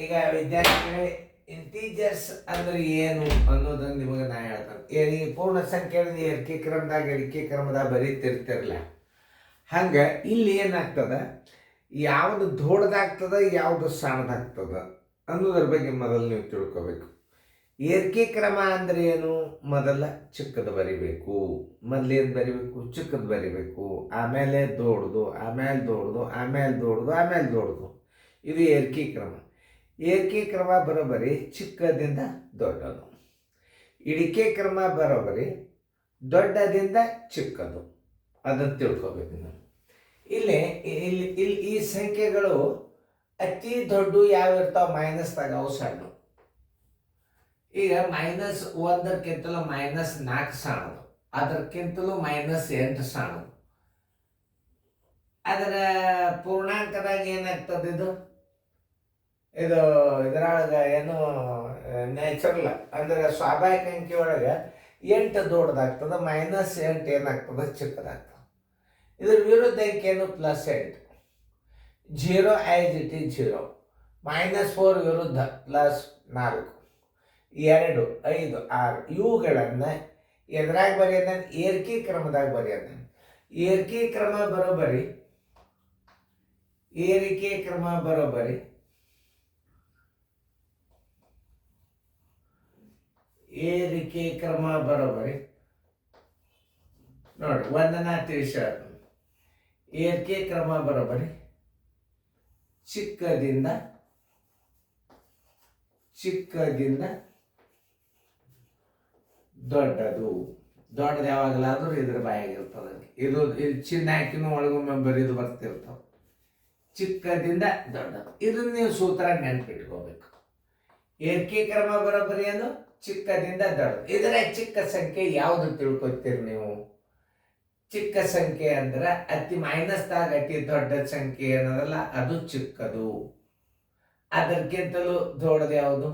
ಈಗ ವಿದ್ಯಾರ್ಥಿಗಳೇ, ಇಂಟೀಜರ್ಸ್ ಅಂದ್ರೆ ಏನು ಅನ್ನೋದನ್ನು ನಿಮಗೆ ನಾ ಹೇಳ್ತೇನೆ. ಈ ಪೂರ್ಣ ಸಂಖ್ಯೆ ಏರಿಕೆ ಕ್ರಮದಾಗ ಇಳಿಕೆ ಕ್ರಮದಾಗ ಬರೀತಿರ್ತಿರಲ್ಲ, ಹಂಗೆ ಇಲ್ಲಿ ಏನಾಗ್ತದ, ಯಾವುದು ದೊಡ್ಡದಾಗ್ತದ ಯಾವುದು ಸಣ್ಣದಾಗ್ತದ ಅನ್ನೋದ್ರ ಬಗ್ಗೆ ಮೊದಲು ನೀವು ತಿಳ್ಕೊಬೇಕು. ಏರಿಕೆ ಕ್ರಮ ಅಂದ್ರೆ ಏನು? ಮೊದಲ ಚಿಕ್ಕದು ಬರಿಬೇಕು. ಮೊದಲೇನು ಬರಿಬೇಕು? ಚಿಕ್ಕದು ಬರಿಬೇಕು, ಆಮೇಲೆ ದೊಡ್ಡದು, ಆಮೇಲೆ ದೊಡ್ಡದು, ಆಮೇಲೆ ದೊಡ್ಡದು, ಆಮೇಲೆ ದೊಡ್ಡದು. ಇದು ಏರಿಕೆ ಕ್ರಮ. ಏರಿಕೆ ಕ್ರಮ ಬರೋಬ್ಬರಿ ಚಿಕ್ಕದಿಂದ ದೊಡ್ಡದು. ಇಳಿಕೆ ಕ್ರಮ ಬರೋಬ್ಬರಿ ದೊಡ್ಡದಿಂದ ಚಿಕ್ಕದು. ಅದನ್ನು ತಿಳ್ಕೊಬೇಕು ನಾವು. ಇಲ್ಲಿ ಇಲ್ಲಿ ಇಲ್ಲಿ ಈ ಸಂಖ್ಯೆಗಳು ಅತಿ ದೊಡ್ಡ ಯಾವ ಇರ್ತಾವ? ಮೈನಸ್ದಾಗ ಅವು ಸಣ್ಣ. ಈಗ -1 -4 ಸಣ್ಣದು, ಅದಕ್ಕಿಂತಲೂ -8 ಸಣ್ಣದು. ಅದರ ಪೂರ್ಣಾಂಕದಾಗ ಏನಾಗ್ತದೆ? ಇದು ಇದರೊಳಗೆ ಏನು ನ್ಯಾಚುರಲ್ ಅಂದರೆ ಸ್ವಾಭಾವಿಕ ಅಂಕಿ ಒಳಗೆ 8 ದೊಡ್ಡದಾಗ್ತದೆ, -8 ಏನಾಗ್ತದೆ? ಚಿಕ್ಕದಾಗ್ತದೆ. ಇದ್ರ ವಿರುದ್ಧ ಅಂಕಿ ಏನು? +8. 0 ಆಸ್ ಇಟ್ ಈಸ್ 0. -4 ವಿರುದ್ಧ +4. 2, 5, 6 ಇವುಗಳನ್ನು ಎದ್ರಾಗ ಬರೆಯೋದ? ಏರಿಕೆ ಕ್ರಮದಾಗ ಬರೆಯೋದ. ಏರಿಕೆ ಕ್ರಮ ಬರೋಬ್ಬರಿ ಏರಿಕೆ ಕ್ರಮ ಬರೋಬ್ಬರಿ ಏರಿಕೆ ಕ್ರಮ ಬರೋಬ್ಬರಿ ನೋಡಿ, ಒಂದನ್ನ ತಿಳಿಸ. ಏರಿಕೆ ಕ್ರಮ ಬರೋಬ್ಬರಿ ಚಿಕ್ಕದಿಂದ ದೊಡ್ಡದು. ದೊಡ್ಡದು ಯಾವಾಗಲಾದ್ರೂ ಇದ್ರ ಬಾಯಾಗಿರ್ತದೆ. ಇದು ಚಿನ್ನ ಹಾಕಿನೂ ಒಳಗೊಮ್ಮೆ ಬರೀದು ಬರ್ತಿರ್ತಾವ. ಚಿಕ್ಕದಿಂದ ದೊಡ್ಡದು. ಇದನ್ನ ನೀವು ಸೂತ್ರ ನೆನ್ಪಿಟ್ಕೋಬೇಕು. ಏರಿಕೆ ಕ್ರಮ ಬರೋಬ್ಬರಿ ಅದು ಚಿಕ್ಕದಿಂದ ದೊಡ್ಡದು. ಇದರ ಚಿಕ್ಕ ಸಂಖ್ಯೆ ಯಾವುದು ತಿಳ್ಕೊತೀರಿ ನೀವು? ಚಿಕ್ಕ ಸಂಖ್ಯೆ ಅಂದ್ರೆ ಅತಿ ಮೈನಸ್ದಾಗ ಅತಿ ದೊಡ್ಡ ಸಂಖ್ಯೆ ಏನದಲ್ಲ, ಅದು ಚಿಕ್ಕದು. ಅದಕ್ಕಿಂತಲೂ ದೊಡ್ಡದು ಯಾವುದು?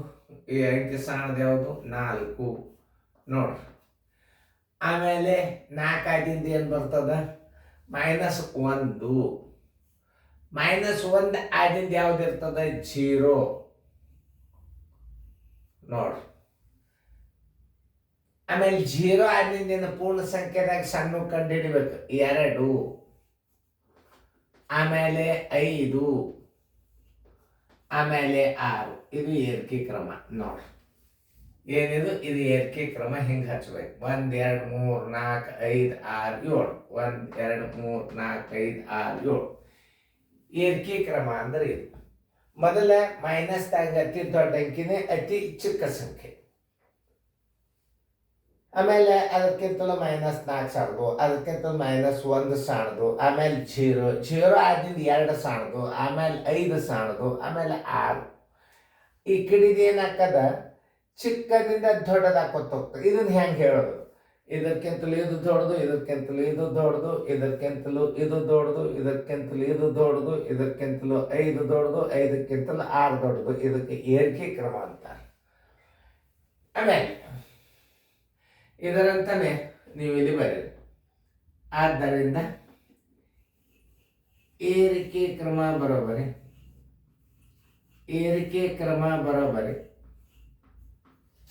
ಈ ಅಂಕಿ ಸಣ್ಣದು ಯಾವುದು? 4 ನೋಡ್ರಿ. ಆಮೇಲೆ 4 ಆಗಿಂದ ಏನು ಬರ್ತದ? -1. -1 ಆಗಿಂದ ಯಾವ್ದು ಇರ್ತದ? 0 ನೋಡ್ರಿ. ಆಮೇಲೆ 0 ಆಗಿಂದ ಪೂರ್ಣ ಸಂಖ್ಯೆದಾಗ ಸಣ್ಣ ಕಂಡು ಹಿಡಿಬೇಕು. 2, ಆಮೇಲೆ 5, ಆಮೇಲೆ 6. ಇದು ಏರಿಕೆ ಕ್ರಮ ನೋಡ್ರಿ. ಏನಿದು? ಇದು ಏರಿಕೆ ಕ್ರಮ. ಹಿಂಗೆ ಹಚ್ಬೇಕು. 1 2 3 4 5 6 7. 1 2 3 4 5 6 7. ಏರಿಕೆ ಕ್ರಮ ಅಂದ್ರೆ ಇದು. ಮೊದಲ ಮೈನಸ್ದಾಗ ಅತಿ ದೊಡ್ಡ ಅಂಕಿನೇ ಅತಿ ಚಿಕ್ಕ ಸಂಖ್ಯೆ. ಆಮೇಲೆ ಅದಕ್ಕಿಂತಲೂ -4 ಸಣ್ಣದು, ಅದಕ್ಕಿಂತಲೂ -1 ಸಣ್ಣದು, ಆಮೇಲೆ 0 ಆದಿಂದ 2 ಸಣ್ಣದು, ಆಮೇಲೆ 5 ಸಣ್ಣದು, ಆಮೇಲೆ 6. ಈ ಕಡೆದು ಏನಾಗ್ತದ? ಚಿಕ್ಕದಿಂದ ದೊಡ್ಡದಾಕೋತ ಹೋಗ್ತದೆ. ಇದನ್ನ ಹೆಂಗೆ ಹೇಳೋದು? ಇದಕ್ಕಿಂತಲೂ ಇದು ದೊಡ್ಡದು, ಇದಕ್ಕಿಂತಲೂ ಇದು ದೊಡ್ಡದು, ಇದಕ್ಕಿಂತಲೂ ಇದು ದೊಡ್ಡದು, ಇದಕ್ಕಿಂತಲೂ ಇದು ದೊಡ್ಡದು, ಇದಕ್ಕಿಂತಲೂ 5 ದೊಡ್ಡದು, 5ಕ್ಕಿಂತಲೂ 6 ದೊಡ್ಡದು. ಇದಕ್ಕೆ ಏರಿಕೆ ಕ್ರಮ ಅಂತಾರೆ. ಆಮೇಲೆ ಇದರಂತಾನೆ ನೀವು ಇಲ್ಲಿ ಬರೀರಿ. ಆದ್ದರಿಂದ ಏರಿಕೆ ಕ್ರಮ ಬರೋಬ್ಬರಿ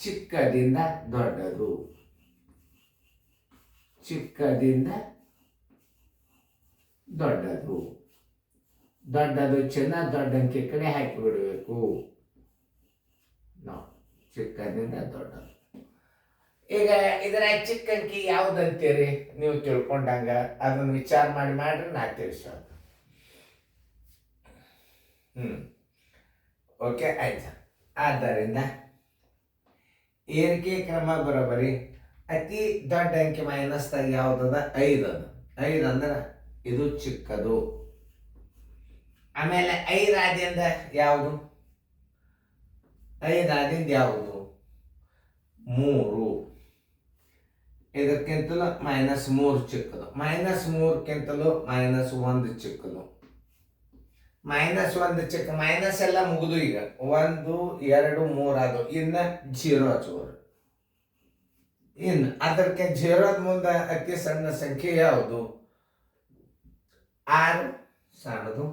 ಚಿಕ್ಕದಿಂದ ದೊಡ್ಡದು. ದೊಡ್ಡದು ಚಿನ್ನ ದೊಡ್ಡ ಅಂಕಿ ಕಡೆ ಹಾಕಿ ಬಿಡಬೇಕು ನಾವು. ಚಿಕ್ಕದಿಂದ ದೊಡ್ಡದು. ಈಗ ಇದರ ಚಿಕ್ಕ ಅಂಕಿ ಯಾವ್ದಂತೀರಿ ನೀವು ತಿಳ್ಕೊಂಡಂಗ ಅದನ್ನು ವಿಚಾರ ಮಾಡ್ರಿ. ನಾ ತಿಳಿಸೋದು. ಓಕೆ, ಆಯ್ತಾ? ಆದ್ದರಿಂದ ಏರಿಕೆ ಕ್ರಮ ಬರೋಬ್ಬರಿ ಅತಿ ದೊಡ್ಡ ಅಂಕಿ ಮೈನಸ್ದಾಗ ಯಾವ್ದದ? 5 ಅದು. 5 ಅಂದ್ರೆ ಇದು ಚಿಕ್ಕದು. ಆಮೇಲೆ 5 ಆದಿಂದ ಯಾವುದು? 3. ಇದಕ್ಕಿಂತಲೂ -3 ಚಿಕ್ಕದು. -3ಕ್ಕಿಂತಲೂ -1 ಚಿಕ್ಕದು. -1 ಚಿಕ್ಕ. ಮೈನಸ್ ಎಲ್ಲ ಮುಗಿದು ಈಗ 1 2 3 ಅದು. ಇನ್ನು 0 ಹಚ್ಚೋರು. ಇನ್ನು ಅದಕ್ಕೆ 0 ಮುಂದೆ ಅತಿ ಸಣ್ಣ ಸಂಖ್ಯೆ ಯಾವುದು? 6 ಸಣ್ಣದು,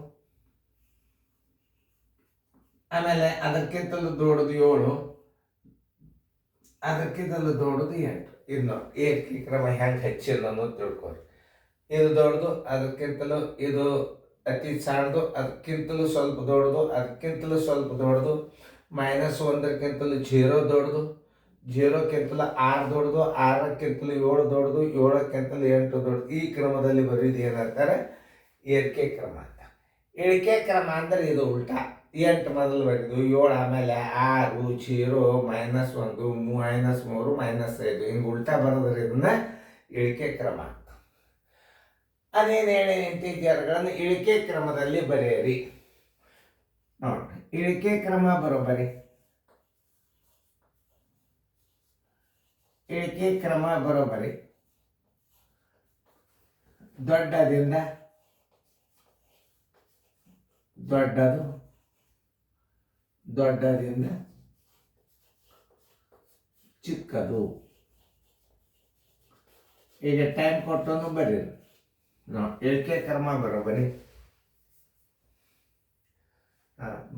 ಆಮೇಲೆ ಅದಕ್ಕಿಂತಲೂ ದೊಡ್ಡದು 7, ಅದಕ್ಕಿಂತಲೂ ದೊಡ್ಡದು 8. ಇದು ಏಕೀಕ್ರಮ ಹೆಂಗೆ ಹೆಚ್ಚಿಲ್ಲ ಅನ್ನೋದು ತಿಳ್ಕೊರಿ. ಇದು ದೊಡ್ಡದು, ಅದಕ್ಕಿಂತಲೂ ಇದು ಅತಿ ಸಣ್ಣದು, ಅದಕ್ಕಿಂತಲೂ ಸ್ವಲ್ಪ ದೊಡ್ಡದು, ಅದಕ್ಕಿಂತಲೂ ಸ್ವಲ್ಪ ದೊಡ್ಡದು, -1ಕ್ಕಿಂತಲೂ 0 ದೊಡ್ಡದು, 0ಕ್ಕಿಂತಲೂ 6 ದೊಡ್ಡದು, 6ಕ್ಕಿಂತಲೂ 7 ದೊಡ್ಡದು, 7ಕ್ಕಿಂತಲೂ 8 ದೊಡ್ಡದು. ಈ ಕ್ರಮದಲ್ಲಿ ಬರೀದು ಏನಂತಾರೆ? ಏರಿಕೆ ಕ್ರಮ ಅಂತ. ಇಳಿಕೆ ಕ್ರಮ ಅಂದರೆ ಇದು ಉಲ್ಟಾ. 8 ಮೊದಲು ಬರೀದು, 7 ಆಮೇಲೆ 6, 0, -1, -3, -5 ಹಿಂಗೆ ಉಲ್ಟಾ ಬರೋದ್ರೆ ಇದನ್ನ ಇಳಿಕೆ ಕ್ರಮ ಅಂತ. ಅದೇನು ಹೇಳಿ ಇಂಟೀಜರ್ಗಳನ್ನು ಇಳಿಕೆ ಕ್ರಮದಲ್ಲಿ ಬರೆಯಿರಿ. ನೋಡ್ರಿ, ಇಳಿಕೆ ಕ್ರಮ ಬರೋಬ್ಬರಿ. ಇಳಿಕೆ ಕ್ರಮ ಬರೋಬ್ಬರಿ ದೊಡ್ಡದಿಂದ ದೊಡ್ಡದು, ದೊಡ್ಡದಿಂದ ಚಿಕ್ಕದು. ಈಗ ಟೈಮ್ ಕೊಟ್ಟು ಬರೀರಿ. ಇಳಿಕೆ ಕ್ರಮ ಬರೋಬ್ಬರಿ.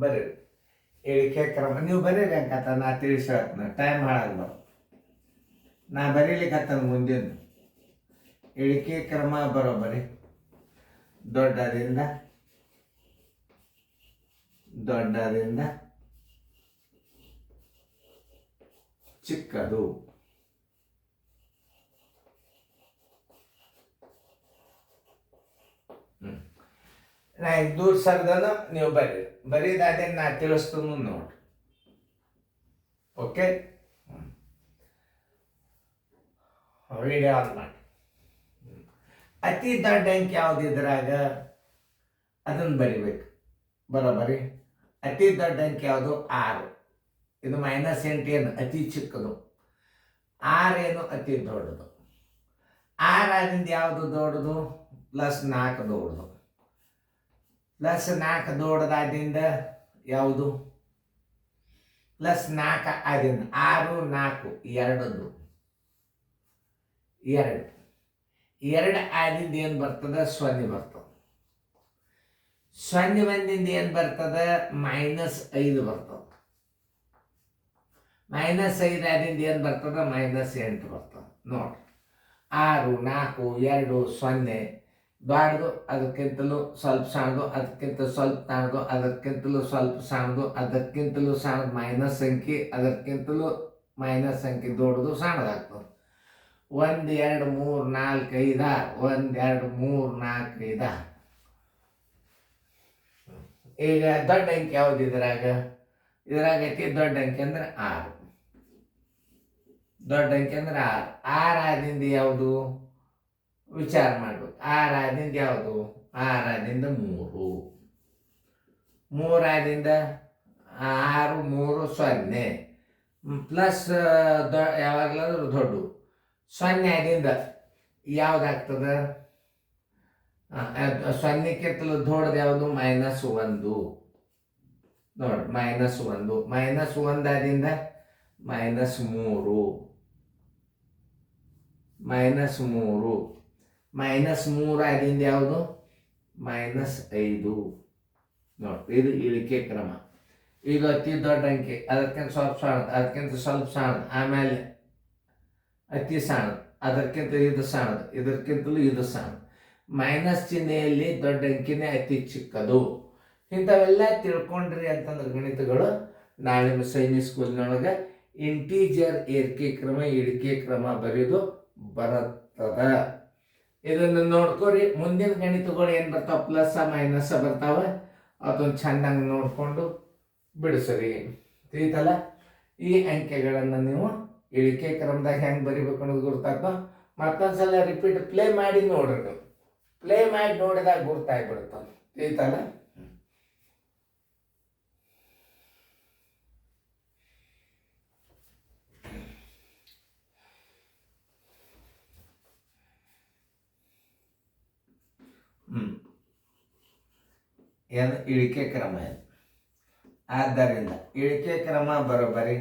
ಬರೀರಿ ಇಳಿಕೆ ಕ್ರಮ. ನೀವು ಬರೀರಿ ಅಂಕತ್ತ, ನಾ ತಿಳಿಸೋತ್ನ ಟೈಮ್ ಹಾಳಾಗ್ಬಾರ. ನಾ ಬರೀಲಿಕ್ಕತ್ತ ಮುಂದಿನ ಇಳಿಕೆ ಕ್ರಮ ಬರೋಬ್ಬರಿ ದೊಡ್ಡದಿಂದ ದೊಡ್ಡದಿಂದ ಚಿಕ್ಕದು. ನಾ ದೂರ ಸರ್ದನ ನೀವು ಬರೀರಿ. ಬರೀದಾದ್ರೆ ನಾ ತಿಳಿಸ್ತೀನಿ ನೋಡ್ರಿ. ಓಕೆ, ವಿಡಿಯೋ ಆನ್ ಮಾಡಿ. ಅತಿ ದೊಡ್ಡ ಅಂಕಿ ಯಾವ್ದು ಇದ್ರಾಗ ಅದನ್ನು ಬರಿಬೇಕು. ಬರೋಬ್ಬರಿ ಅತಿ ದೊಡ್ಡ ಅಂಕಿ ಯಾವುದು? 6. ಇದು -8 ಏನು ಅತಿ ಚಿಕ್ಕದು, 6 ಏನು ಅತಿ ದೊಡ್ಡದು. 6 ಆಗಿಂದ ಯಾವುದು ದೊಡ್ಡದು? +4 ದೊಡ್ಡದು. +4 ದೊಡ್ಡದಾದಿಂದ ಯಾವುದು? +4 ಆದಿಂದ 6, 4 2. 2 ಆದಿಂದ ಏನು ಬರ್ತದೆ? 0 ಬರ್ತದೆ. 0 ಬಂದಿಂದ ಏನು ಬರ್ತದೆ? -5 ಬರ್ತದೆ. -5 ಆದಿಂದ ಏನು ಬರ್ತದೆ? -8 ಬರ್ತದೆ. ನೋಡ್ರಿ, 6, 4, 2, 0 ದೊಡ್ಡದು, ಅದಕ್ಕಿಂತಲೂ ಸ್ವಲ್ಪ ಸಣ್ಣದು, ಅದಕ್ಕಿಂತ ಸ್ವಲ್ಪ ಸಣ್ಣದು, ಅದಕ್ಕಿಂತಲೂ ಸ್ವಲ್ಪ ಸಣ್ಣದು, ಅದಕ್ಕಿಂತಲೂ ಸಣ್ಣದು ಮೈನಸ್ ಸಂಖ್ಯೆ, ಅದಕ್ಕಿಂತಲೂ ಮೈನಸ್ ಸಂಖ್ಯೆ ದೊಡ್ಡದು ಸಣ್ಣದಾಗ್ತದೆ. 1, 2, 3, 4, 5, 6. 1, 2, 3, 4, 5, 6. ಈಗ ದೊಡ್ಡ ಅಂಕಿ ಯಾವ್ದು ಇದ್ರಾಗ? ಇದ್ರಾಗ ಐತಿ ದೊಡ್ಡ ಅಂಕಿ ಅಂದ್ರೆ 6. ದೊಡ್ಡ ಅಂಕಿ ಅಂದ್ರೆ 6. 6 ಆದಿಂದ ಯಾವುದು ವಿಚಾರ ಮಾಡ್ಬೇಕು. 6 ಆದಿಂದ ಯಾವುದು? 6 ಆದಿಂದ 3. 3 ಆದಿಂದ 6, 3, 0 ಪ್ಲಸ್ ಯಾವಾಗಲಾದ್ರೂ ದೊಡ್ಡ. 0 ಆದಿಂದ ಯಾವ್ದಾಗ್ತದೆ? 0ಕ್ಕಿಂತಲೂ ದೊಡ್ಡದು ಯಾವುದು? -1. ನೋಡಿ, -1. -1 ಆದಿಂದ -3. -3 ಆದಿಂದ ಯಾವುದು? -5. ನೋಡಿ, ಇದು ಇಳಿಕೆ ಕ್ರಮ. ಇದು ಅತಿ ದೊಡ್ಡ ಅಂಕೆ, ಅದಕ್ಕಿಂತ ಸ್ವಲ್ಪ ಸಣ್ಣದು, ಅದಕ್ಕಿಂತ ಸ್ವಲ್ಪ ಸಣ್ಣದು, ಆಮೇಲೆ ಅತಿ ಸಣ್ಣದು, ಅದಕ್ಕಿಂತ ಇದು ಸಣ್ಣದು, ಇದಕ್ಕಿಂತಲೂ ಇದು ಸಣ್ಣದು. ಮೈನಸ್ ಚಿಹ್ನೆಯಲ್ಲಿ ದೊಡ್ಡ ಅಂಕಿನೇ ಅತಿ ಚಿಕ್ಕದು. ಇಂಥವೆಲ್ಲ ತಿಳ್ಕೊಂಡ್ರಿ ಅಂತಂದ್ರೆ ಗಣಿತಗಳು ನಾಳೆ ನಿಮ್ಮ ಸೈನಿಕ್ ಸ್ಕೂಲ್ನೊಳಗೆ ಇಂಟೀಜರ್ ಏರಿಕೆ ಕ್ರಮ ಇಳಿಕೆ ಕ್ರಮ ಬರೆಯೋದು ಬರುತ್ತದ. ಇದನ್ನು ನೋಡ್ಕೊರಿ. ಮುಂದಿನ ಗಣಿತಗಳು ಏನು ಬರ್ತಾವ? ಪ್ಲಸ್ ಮೈನಸ್ ಬರ್ತಾವ. ಅದೊಂದು ಚೆನ್ನಾಗಿ ನೋಡಿಕೊಂಡು ಬಿಡಿಸ್ರಿ. ತಿಳಿತಲ್ಲ? ಈ ಅಂಕೆಗಳನ್ನು ನೀವು ಇಳಿಕೆ ಕ್ರಮದಾಗ ಹೆಂಗೆ ಬರಿಬೇಕು ಅನ್ನೋದು ಗುರ್ತಾಗ್ತೋ. ಮತ್ತೊಂದ್ಸಲ ರಿಪೀಟ್ ಪ್ಲೇ ಮಾಡಿ ನೋಡ್ರಿ. ನೀವು ಪ್ಲೇ ಮಾಡಿ ನೋಡಿದಾಗ ಗುರ್ತಾಗ್ಬಿಡ್ತಾವ. ತಿಳಿತಲ್ಲ? ಏನು ಇಳಿಕೆ ಕ್ರಮ ಇದು. ಆದ್ದರಿಂದ ಇಳಿಕೆ ಕ್ರಮ ಬರೋಬ್ಬರಿ.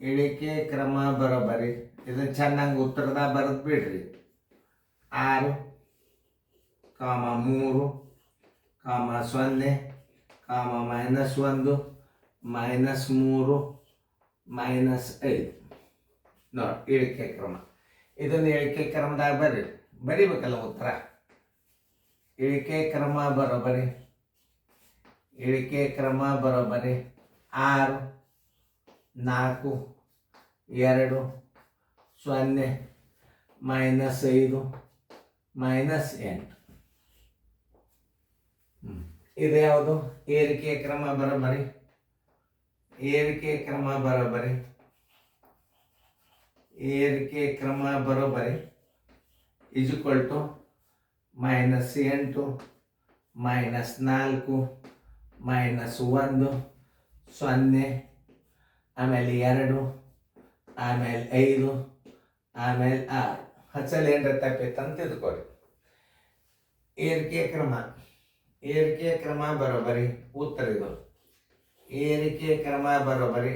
ಇಳಿಕೆ ಕ್ರಮ ಬರೋಬ್ಬರಿ. ಇದನ್ನು ಚೆನ್ನಾಗಿ ಉತ್ತರದ ಬರೆದು ಬಿಡ್ರಿ. 6, 3, 0, -1 -3 -5 ನೋಡಿ ಇಳಿಕೆ ಕ್ರಮ. ಇದನ್ನು ಇಳಿಕೆ ಕ್ರಮದಾಗ ಬರಿಬೇಕಲ್ಲ ಉತ್ತರ. ಇಳಿಕೆ ಕ್ರಮ ಬರೋಬ್ಬರಿ 6 4 2 0 -5 -8. ಇದು ಯಾವುದು? ಏರಿಕೆ ಕ್ರಮ ಬರೋಬ್ಬರಿ ಈಜ್ವಲ್ ಟು -8 -4 -1 0 ಆಮೇಲೆ 2 ಆಮೇಲೆ 5 ಆಮೇಲೆ 6. ಹಚ್ಚಲ್ಲಿ ಏನರ ತಪ್ಪಿತ್ತು ಅಂತ ತಿಳ್ಕೊರಿ. ಏರಿಕೆ ಕ್ರಮ ಬರೋಬ್ಬರಿ ಉತ್ತರ ಇದು. ಏರಿಕೆ ಕ್ರಮ ಬರೋಬ್ಬರಿ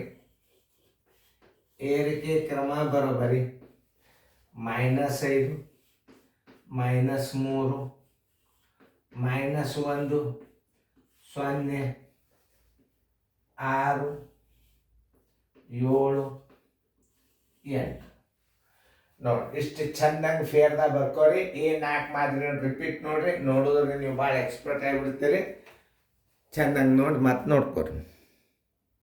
-5 -3 -1 0 6 7 8. ನೋಡಿ ಇಷ್ಟು ಚೆನ್ನಾಗಿ ಫೇರ್ದಾಗ ಬರ್ಕೋರಿ. ಈ 4 ಮಾದರಿ ರಿಪೀಟ್ ನೋಡ್ರಿ. ನೋಡಿದ್ರೆ ನೀವು ಭಾಳ ಎಕ್ಸ್ಪರ್ಟ್ ಆಗಿಬಿಡ್ತೀರಿ. ಚೆನ್ನಾಗಿ ನೋಡಿ ಮತ್ತೆ ನೋಡ್ಕೊರಿ.